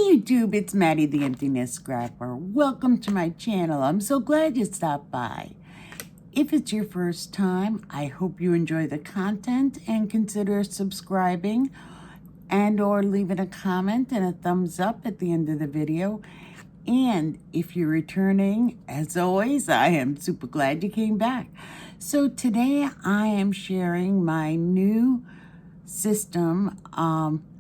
Hey YouTube, it's Maddie the Emptiness Scrapper. Welcome to my channel. I'm so glad you stopped by. If it's your first time, I hope you enjoy the content and consider subscribing and or leaving a comment and a thumbs up at the end of the video. And if you're returning, as always, I am super glad you came back. So today I am sharing my new system,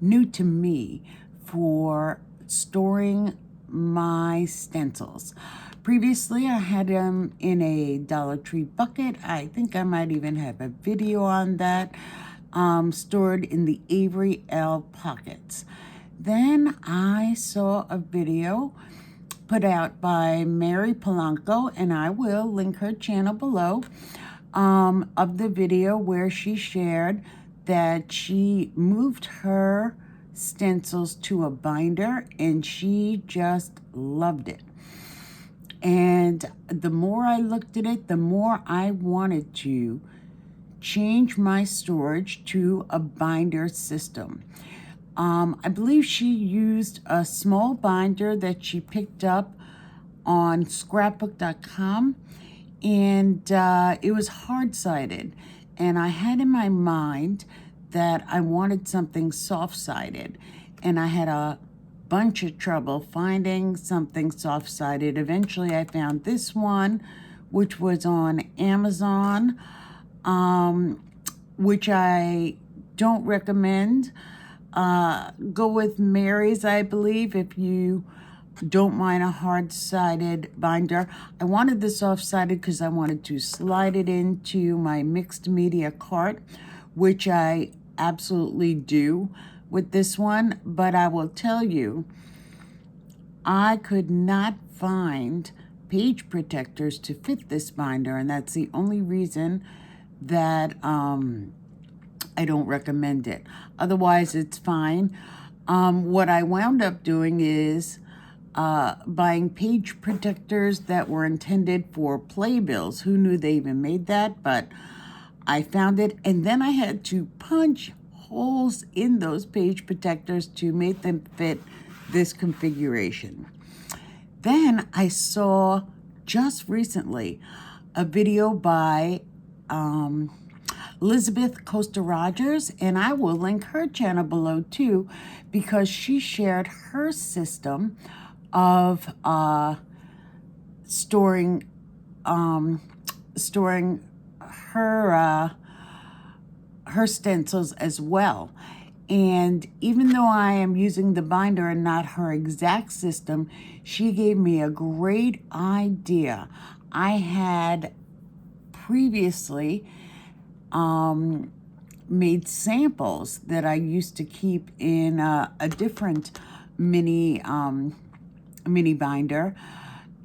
new to me, for storing my stencils. Previously, I had them in a Dollar Tree bucket. I think I might even have a video on that, stored in the Avery L pockets. Then I saw a video put out by Mary Polanco, and I will link her channel below, of the video where she shared that she moved her stencils to a binder and she just loved it. And the more I looked at it, the more I wanted to change my storage to a binder system. I believe she used a small binder that she picked up on scrapbook.com, and it was hard-sided. And I had in my mind that I wanted something soft-sided, and I had a bunch of trouble finding something soft-sided. Eventually I found this one, which was on Amazon, which I don't recommend. Go with Mary's, I believe, if you don't mind a hard-sided binder. I wanted this soft-sided because I wanted to slide it into my mixed media cart, which I absolutely do with this one. But I will tell you, I could not find page protectors to fit this binder, and that's the only reason that I don't recommend it. Otherwise, it's fine. What I wound up doing is buying page protectors that were intended for playbills. Who knew they even made that? But I found it, and then I had to punch holes in those page protectors to make them fit this configuration. Then I saw just recently a video by Elizabeth Costa-Rogers, and I will link her channel below too, because she shared her system of storing her stencils as well. And even though I am using the binder and not her exact system, she gave me a great idea. I had previously made samples that I used to keep in a different mini binder,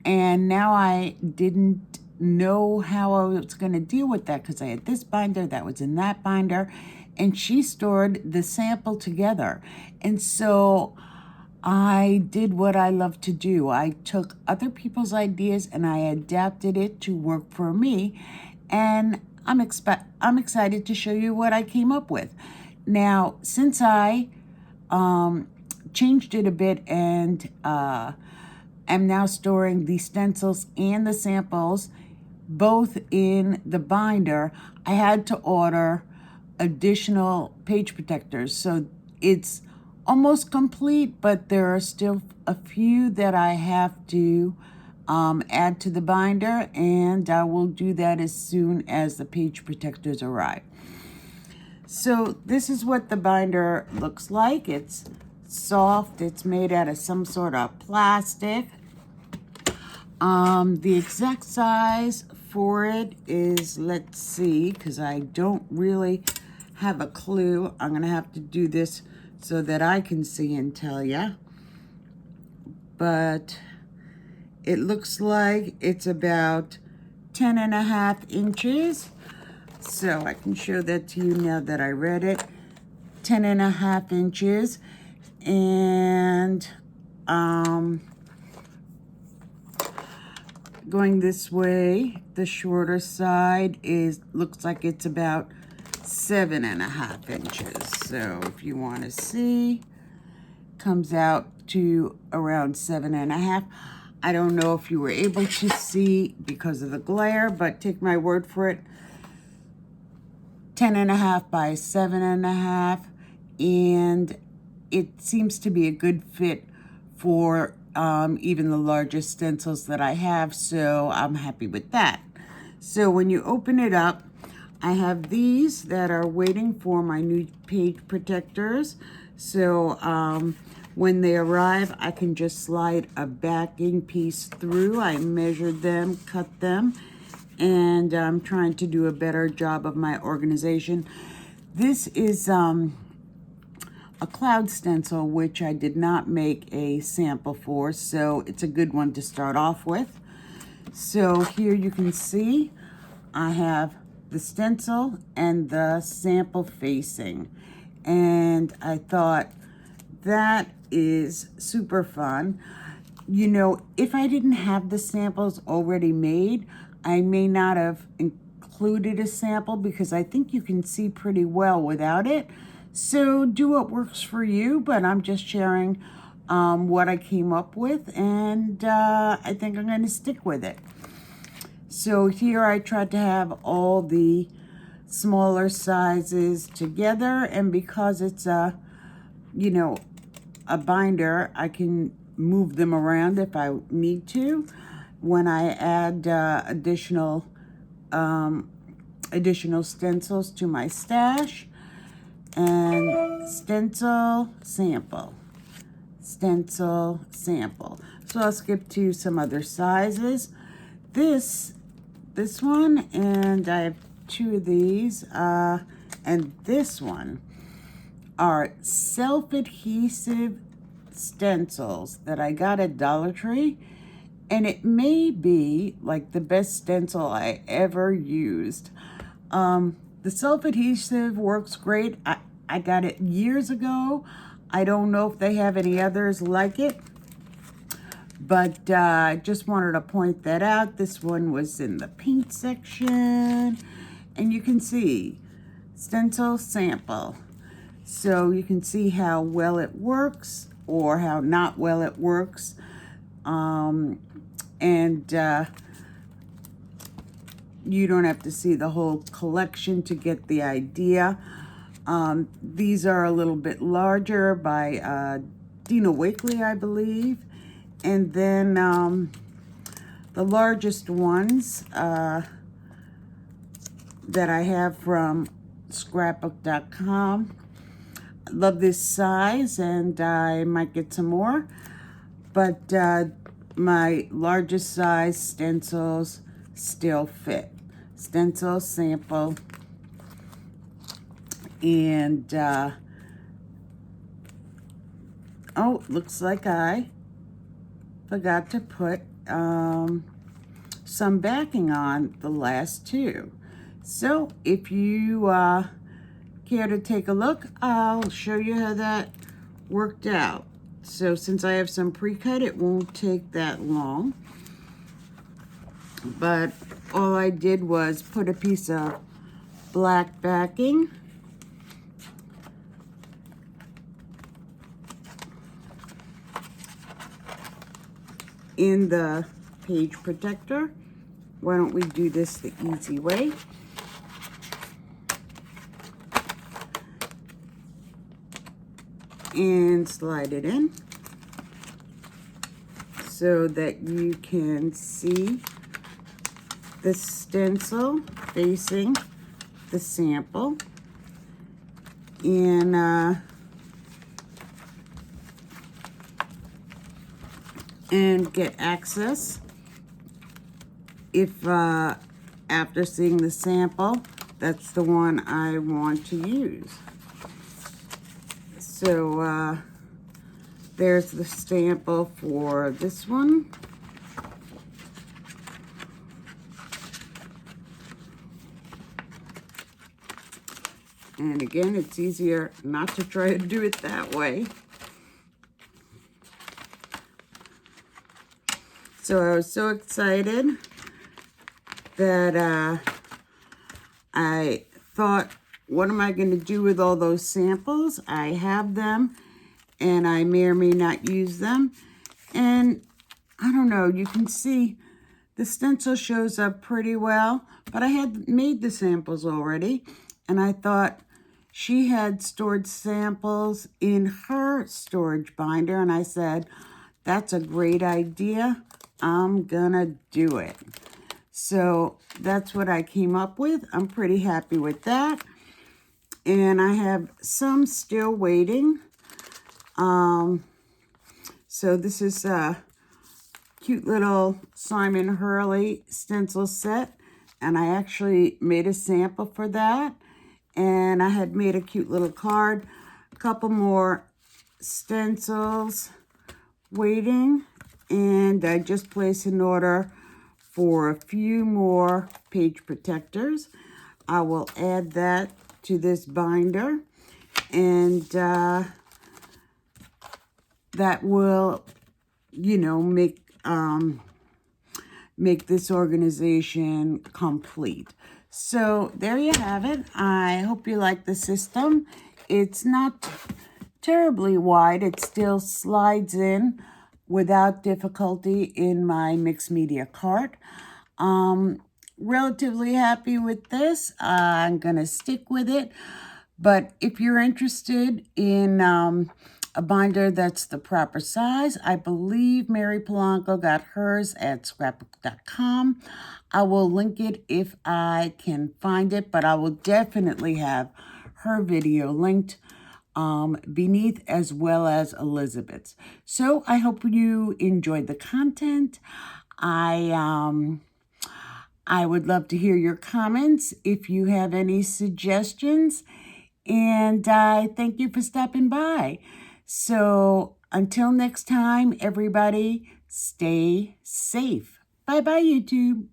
and now I didn't know how I was going to deal with that because I had this binder that was in that binder, and she stored the sample together. And so I did what I love to do. I took other people's ideas and I adapted it to work for me, and I'm excited to show you what I came up with. Now, since I changed it a bit and am now storing the stencils and the samples both in the binder, I had to order additional page protectors. So it's almost complete, but there are still a few that I have to add to the binder, and I will do that as soon as the page protectors arrive. So this is what the binder looks like. It's soft. It's made out of some sort of plastic. The exact size for it is, let's see, because I don't really have a clue. I'm going to have to do this so that I can see and tell you. But it looks like it's about 10.5 inches. So I can show that to you now that I read it. 10.5 inches. And going this way, the shorter side looks like it's about 7.5 inches. So if you want to see, comes out to around 7.5. I don't know if you were able to see because of the glare, but take my word for it. 10.5 by 7.5, and it seems to be a good fit for even the largest stencils that I have, so I'm happy with that. So when you open it up, I have these that are waiting for my new page protectors. So when they arrive, I can just slide a backing piece through. I measured them, cut them, and I'm trying to do a better job of my organization. This is a cloud stencil, which I did not make a sample for, so it's a good one to start off with. So here you can see I have the stencil and the sample facing, and I thought that is super fun. You know, if I didn't have the samples already made, I may not have included a sample because I think you can see pretty well without it. So do what works for you, but I'm just sharing what I came up with, and I think I'm going to stick with it. So here I tried to have all the smaller sizes together, and because it's a, you know, a binder, I can move them around if I need to when I add additional stencils to my stash. And stencil sample. So I'll skip to some other sizes. This one, and I have two of these, and this one are self-adhesive stencils that I got at Dollar Tree, and it may be like the best stencil I ever used. The self-adhesive works great. I got it years ago. I don't know if they have any others like it, but I just wanted to point that out. This one was in the paint section, and you can see stencil sample. So you can see how well it works or how not well it works. You don't have to see the whole collection to get the idea. These are a little bit larger by Dina Wakley, I believe. And then the largest ones that I have from scrapbook.com. Love this size, and I might get some more. But my largest size stencils still fit. Stencil sample. And oh, looks like I forgot to put some backing on the last two. So if you care to take a look, I'll show you how that worked out. So since I have some pre-cut, it won't take that long. But all I did was put a piece of black backing in the page protector. Why don't we do this the easy way? And slide it in so that you can see the stencil facing the sample, and get access if after seeing the sample that's the one I want to use. So there's the sample for this one. And again, it's easier not to try to do it that way. So I was so excited that I thought, what am I going to do with all those samples? I have them, and I may or may not use them. And I don't know, you can see the stencil shows up pretty well, but I had made the samples already, and I thought she had stored samples in her storage binder, and I said, that's a great idea. I'm gonna do it. So that's what I came up with. I'm pretty happy with that. And I have some still waiting. So this is a cute little Simon Hurley stencil set. And I actually made a sample for that. And I had made a cute little card. A couple more stencils waiting. And I just placed an order for a few more page protectors. I will add that to this binder, and that will, you know, make this organization complete. So there you have it. I hope you like the system. It's not terribly wide. It still slides in without difficulty in my mixed media cart. Relatively happy with this. I'm going to stick with it. But if you're interested in a binder that's the proper size, I believe Mary Polanco got hers at scrapbook.com. I will link it if I can find it, but I will definitely have her video linked beneath, as well as Elizabeth's. So I hope you enjoyed the content. I would love to hear your comments if you have any suggestions. And I thank you for stopping by. So until next time, everybody, stay safe. Bye-bye, YouTube.